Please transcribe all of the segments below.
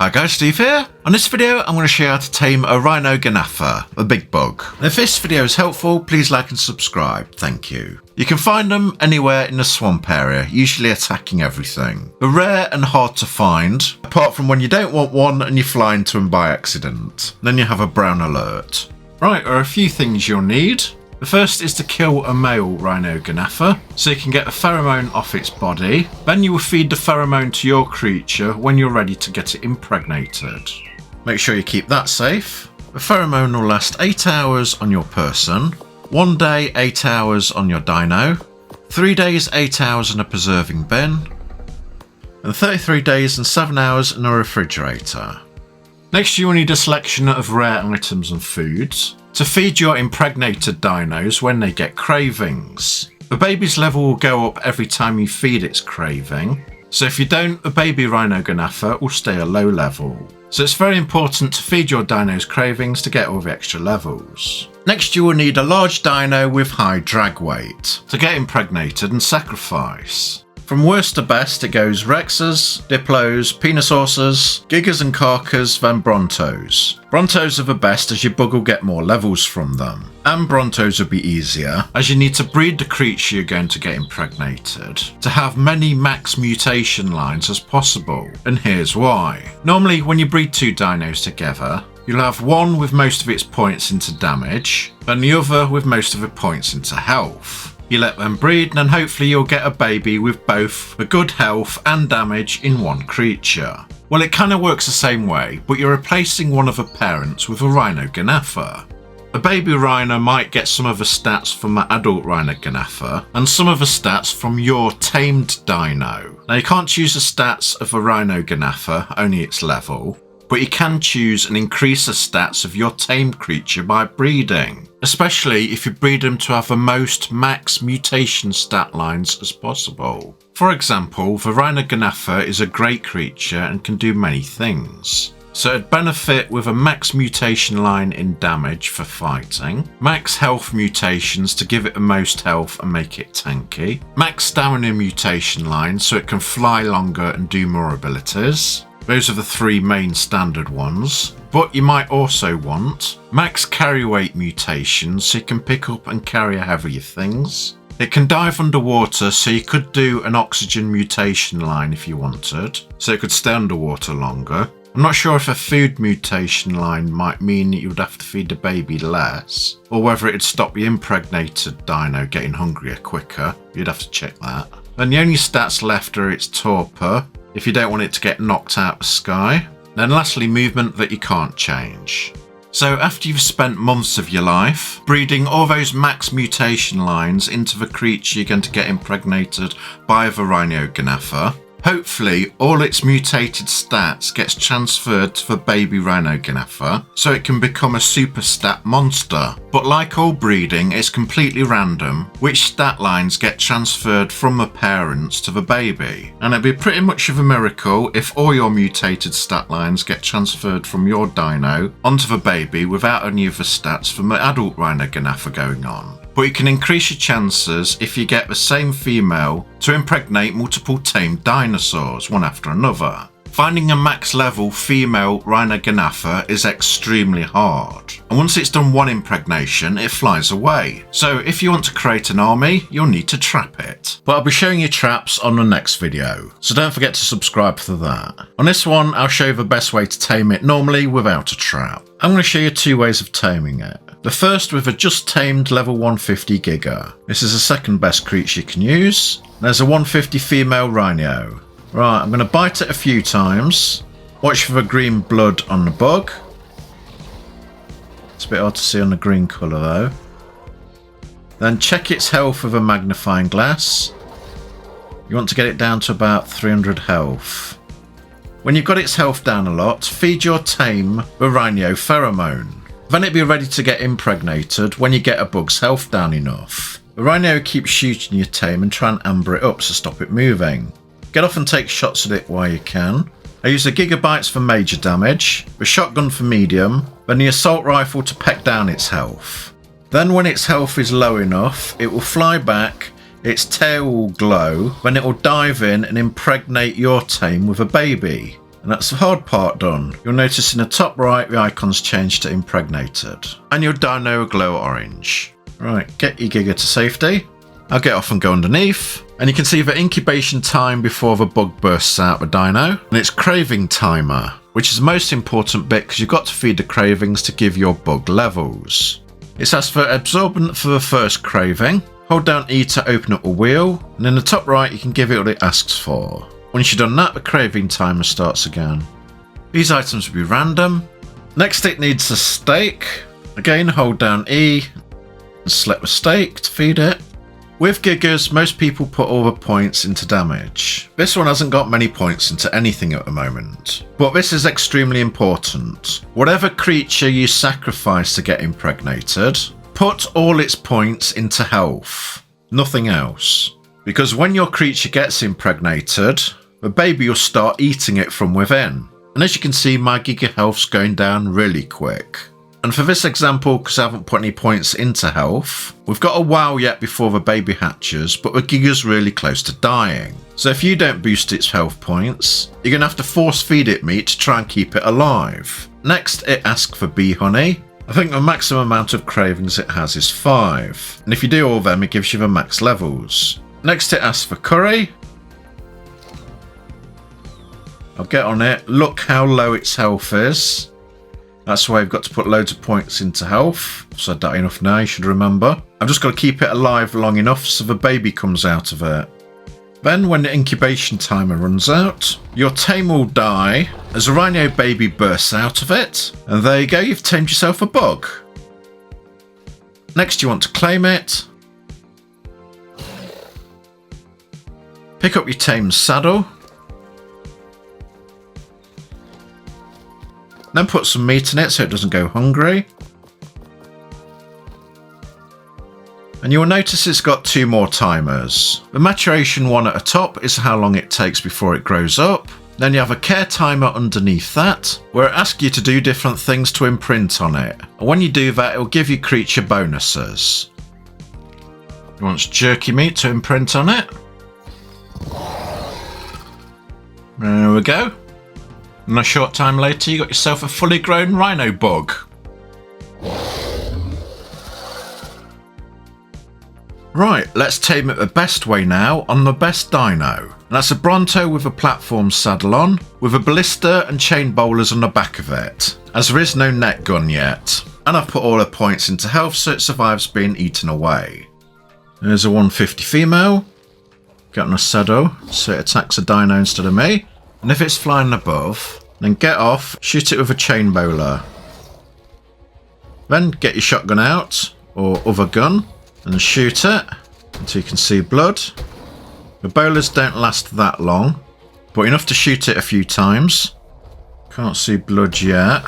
Hi guys, Steve here. On this video I'm going to show you how to tame a RHYNIOGNATHA, a big bug. And if this video is helpful, please like and subscribe, thank you. You can find them anywhere in the swamp area, usually attacking everything. They're rare and hard to find, apart from when you don't want one and you fly into them by accident. Then you have a brown alert. Right, there are a few things you'll need. The first is to kill a male RHYNIOGNATHA, so you can get a pheromone off its body. Then you will feed the pheromone to your creature when you're ready to get it impregnated. Make sure you keep that safe. The pheromone will last 8 hours on your person, 1 day 8 hours on your dino, 3 days 8 hours in a preserving bin, and 33 days and 7 hours in a refrigerator. Next you will need a selection of rare items and foods to feed your impregnated dinos when they get cravings. The baby's level will go up every time you feed its craving, so if you don't, the baby RHYNIOGNATHA will stay a low level. So it's very important to feed your dinos cravings to get all the extra levels. Next you will need a large dino with high drag weight to get impregnated and sacrifice. From worst to best it goes Rexes, Diplos, Penosaurs, Gigas and Carkas, then Brontos. Brontos are the best as your bug will get more levels from them. And Brontos will be easier as you need to breed the creature you're going to get impregnated to have many max mutation lines as possible. And here's why. Normally when you breed two dinos together, you'll have one with most of its points into damage, and the other with most of the points into health. You let them breed and hopefully you'll get a baby with both the good health and damage in one creature. Well, it kind of works the same way, but you're replacing one of the parents with a RHYNIOGNATHA. A baby rhino might get some of the stats from the adult RHYNIOGNATHA and some of the stats from your tamed dino. Now you can't choose the stats of a RHYNIOGNATHA, only its level, but you can choose and increase the stats of your tamed creature by breeding, especially if you breed them to have the most max mutation stat lines as possible. For example, the RHYNIOGNATHA is a great creature and can do many things. So it'd benefit with a max mutation line in damage for fighting, max health mutations to give it the most health and make it tanky, max stamina mutation line so it can fly longer and do more abilities. Those are the three main standard ones, but you might also want max carry weight mutations so you can pick up and carry heavier things. It can dive underwater so you could do an oxygen mutation line if you wanted, so it could stay underwater longer. I'm not sure if a food mutation line might mean that you would have to feed the baby less, or whether it'd stop the impregnated dino getting hungrier quicker. You'd have to check that. Then the only stats left are its torpor, if you don't want it to get knocked out of the sky. Then lastly, movement that you can't change. So after you've spent months of your life breeding all those max mutation lines into the creature you're going to get impregnated by the RHYNIOGNATHA, hopefully all its mutated stats gets transferred to the baby RHYNIOGNATHA so it can become a super stat monster. But like all breeding, it's completely random which stat lines get transferred from the parents to the baby. And it'd be pretty much of a miracle if all your mutated stat lines get transferred from your dino onto the baby without any of the stats from the adult RHYNIOGNATHA going on. But you can increase your chances if you get the same female to impregnate multiple tamed dinosaurs, one after another. Finding a max level female RHYNIOGNATHA is extremely hard, and once it's done one impregnation it flies away. So if you want to create an army, you'll need to trap it. But I'll be showing you traps on the next video, so don't forget to subscribe for that. On this one I'll show you the best way to tame it normally without a trap. I'm going to show you two ways of taming it. The first with a just tamed level 150 Giga. This is the second best creature you can use. There's a 150 female rhino. Right, I'm going to bite it a few times. Watch for the green blood on the bug. It's a bit hard to see on the green colour though. Then check its health with a magnifying glass. You want to get it down to about 300 health. When you've got its health down a lot, feed your tame the rhino pheromone. Then it'll be ready to get impregnated when you get a bug's health down enough. The rhino keeps shooting your tame and try and amber it up to stop it moving. Get off and take shots at it while you can. I use the gigabytes for major damage, the shotgun for medium, then the assault rifle to peck down its health. Then when its health is low enough, it will fly back, its tail will glow, then it will dive in and impregnate your tame with a baby. And that's the hard part done. You'll notice in the top right the icons change to impregnated. And your dino will glow orange. Right, get your Giga to safety. I'll get off and go underneath. And you can see the incubation time before the bug bursts out the dino. And it's craving timer, which is the most important bit because you've got to feed the cravings to give your bug levels. It's asked for absorbent for the first craving. Hold down E to open up a wheel. And in the top right you can give it what it asks for. Once you've done that, the craving timer starts again. These items will be random. Next it needs a steak. Again, hold down E and select the steak to feed it. With Gigas, most people put all the points into damage. This one hasn't got many points into anything at the moment. But this is extremely important. Whatever creature you sacrifice to get impregnated, put all its points into health. Nothing else. Because when your creature gets impregnated, the baby will start eating it from within. And as you can see, my Giga health's going down really quick. And for this example, because I haven't put any points into health, we've got a while yet before the baby hatches, but the Giga's really close to dying. So if you don't boost its health points, you're going to have to force feed it meat to try and keep it alive. Next, it asks for bee honey. I think the maximum amount of cravings it has is 5. And if you do all of them, it gives you the max levels. Next, it asks for curry. I'll get on it. Look how low its health is. That's why I've got to put loads of points into health. I've said that enough now, you should remember. I've just got to keep it alive long enough so the baby comes out of it. Then when the incubation timer runs out, your tame will die as a rhino baby bursts out of it. And there you go, you've tamed yourself a bug. Next you want to claim it. Pick up your tame's saddle. Then put some meat in it so it doesn't go hungry. And you'll notice it's got 2 more timers. The maturation one at the top is how long it takes before it grows up. Then you have a care timer underneath that, where it asks you to do different things to imprint on it. And when you do that, it will give you creature bonuses. It wants jerky meat to imprint on it. There we go. And a short time later, you got yourself a fully grown rhino bug. Right, let's tame it the best way now on the best dino. And that's a Bronto with a platform saddle on, with a ballista and chain bowlers on the back of it, as there is no net gun yet. And I've put all her points into health so it survives being eaten away. There's a 150 female. Get on a saddle so it attacks a dino instead of me. And if it's flying above, then get off, shoot it with a chain bowler. Then get your shotgun out, or other gun, and shoot it until you can see blood. The bowlers don't last that long, but enough to shoot it a few times. Can't see blood yet.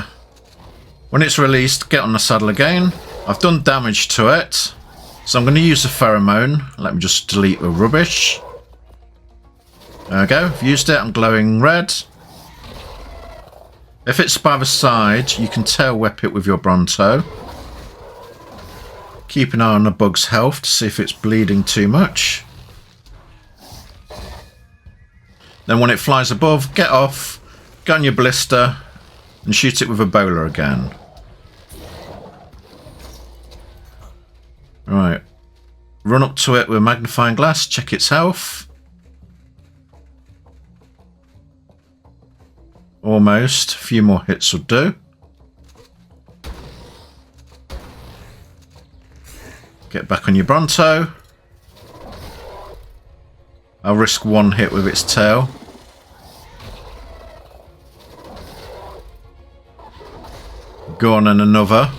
When it's released, get on the saddle again. I've done damage to it, so I'm going to use a pheromone. Let me just delete the rubbish. There we go, I've used it, I'm glowing red. If it's by the side, you can tail whip it with your Bronto. Keep an eye on the bug's health to see if it's bleeding too much. Then when it flies above, get off, get on your ballista, and shoot it with a bowler again. Right, run up to it with a magnifying glass, check its health. Almost. A few more hits will do. Get back on your Bronto. I'll risk 1 hit with its tail. Go on and another.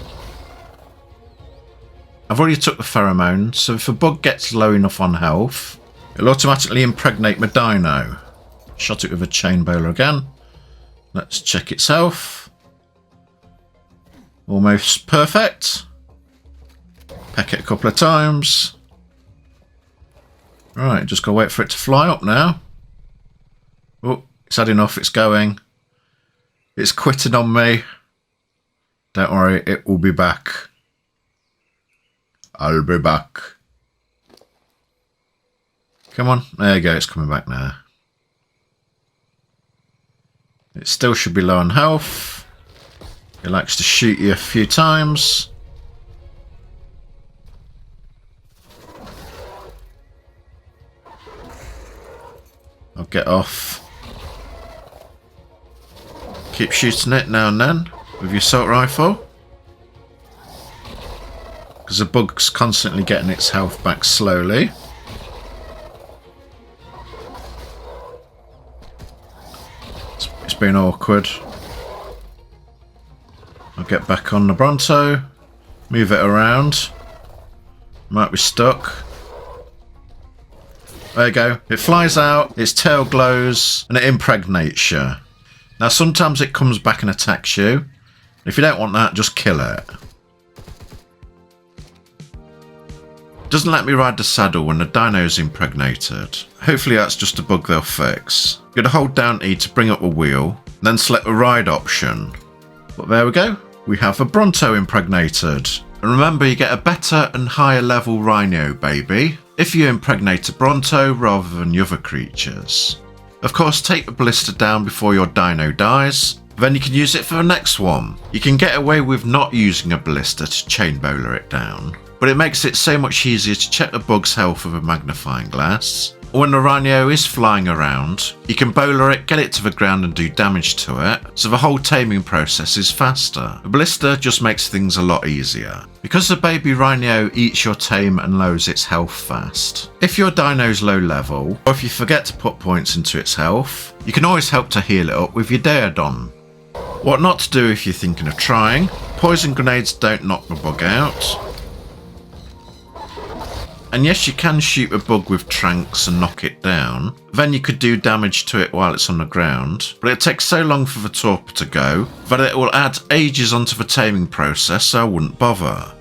I've already took the pheromone, so if a bug gets low enough on health, it'll automatically impregnate my dino. Shot it with a chain bowler again. Let's check its health. Almost perfect. Peck it a couple of times. Right, just gotta wait for it to fly up now. Oh, it's had enough, it's going. It's quitting on me. Don't worry, it will be back. I'll be back. Come on, there you go, it's coming back now. It still should be low on health. It likes to shoot you a few times. I'll get off. Keep shooting it now and then with your assault rifle. Because the bug's constantly getting its health back slowly. It's been awkward. I'll get back on the Bronto. Move it around. Might be stuck. There you go. It flies out, its tail glows, and it impregnates you. Now sometimes it comes back and attacks you. If you don't want that, just kill it. Doesn't let me ride the saddle when the dino's impregnated. Hopefully that's just a bug they'll fix. You're going to hold down E to bring up the wheel, then select the ride option. But there we go. We have a Bronto impregnated. And remember, you get a better and higher level rhino baby if you impregnate a Bronto rather than the other creatures. Of course, take the ballista down before your dino dies, then you can use it for the next one. You can get away with not using a ballista to chain bowler it down, but it makes it so much easier to check the bug's health with a magnifying glass. When the rhino is flying around, you can bowler it, get it to the ground and do damage to it, so the whole taming process is faster. The ballista just makes things a lot easier. Because the baby rhino eats your tame and lowers its health fast. If your dino's low level, or if you forget to put points into its health, you can always help to heal it up with your Daedon. What not to do if you're thinking of trying: poison grenades don't knock the bug out. And yes, you can shoot a bug with tranks and knock it down. Then you could do damage to it while it's on the ground. But it takes so long for the torpor to go that it will add ages onto the taming process, so I wouldn't bother.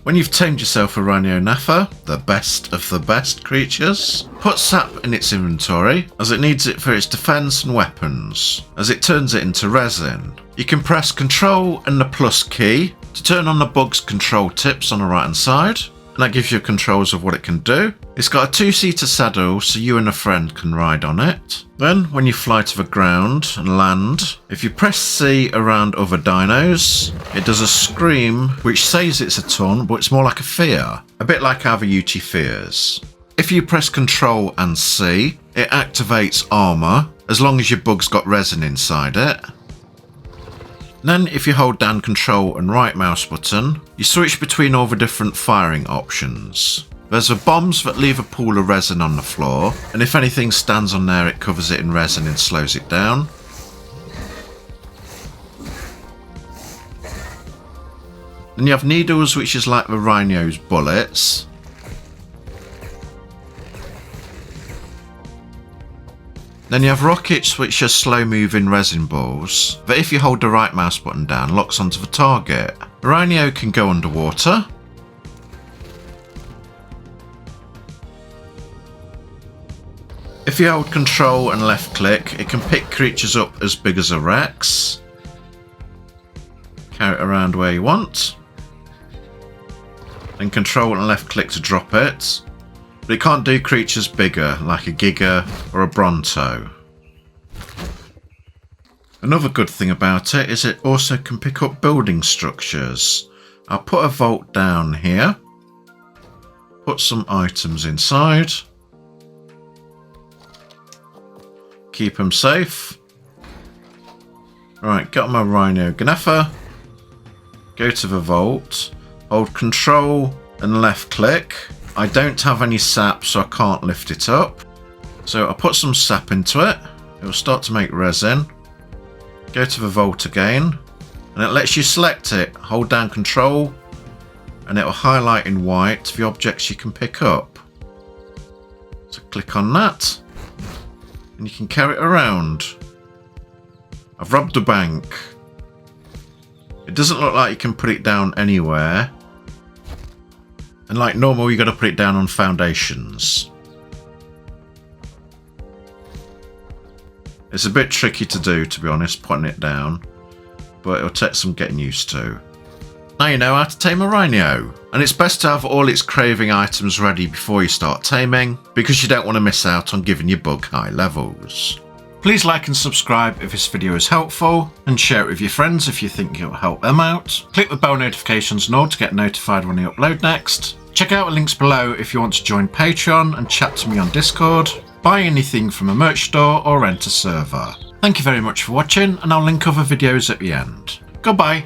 When you've tamed yourself a Rhyniognatha, the best of the best creatures, put sap in its inventory, as it needs it for its defense and weapons, as it turns it into resin. You can press Control and the plus key to turn on the bug's control tips on the right hand side. And that gives you controls of what it can do. It's got a 2-seater saddle so you and a friend can ride on it. Then when you fly to the ground and land, if you press C around other dinos, it does a scream which says it's a taunt, but it's more like a fear. A bit like how the UT fears. If you press Control and C, it activates armor, as long as your bug's got resin inside it. Then if you hold down Control and right mouse button, you switch between all the different firing options. There's the bombs that leave a pool of resin on the floor, and if anything stands on there it covers it in resin and slows it down. Then you have needles, which is like the rhino's bullets. Then you have rockets, which are slow moving resin balls that if you hold the right mouse button down locks onto the target. The rhino can go underwater. If you hold Control and left click, it can pick creatures up as big as a Rex. Carry it around where you want. Then Control and left click to drop it. But it can't do creatures bigger, like a Giga or a Bronto. Another good thing about it is it also can pick up building structures. I'll put a vault down here. Put some items inside. Keep them safe. Right, got my Rhyniognatha. Go to the vault. Hold Control and left click. I don't have any sap, so I can't lift it up. So I'll put some sap into it. It will start to make resin. Go to the vault again. And it lets you select it. Hold down Control. And it will highlight in white the objects you can pick up. So click on that. And you can carry it around. I've robbed a bank. It doesn't look like you can put it down anywhere. And like normal, you got to put it down on foundations. It's a bit tricky to do, to be honest, putting it down. But it'll take some getting used to. Now you know how to tame a rhino. And it's best to have all its craving items ready before you start taming, because you don't want to miss out on giving your bug high levels. Please like and subscribe if this video is helpful, and share it with your friends if you think it'll help them out. Click the bell notifications and all to get notified when I upload next. Check out the links below if you want to join Patreon and chat to me on Discord, buy anything from a merch store or rent a server. Thank you very much for watching, and I'll link other videos at the end. Goodbye.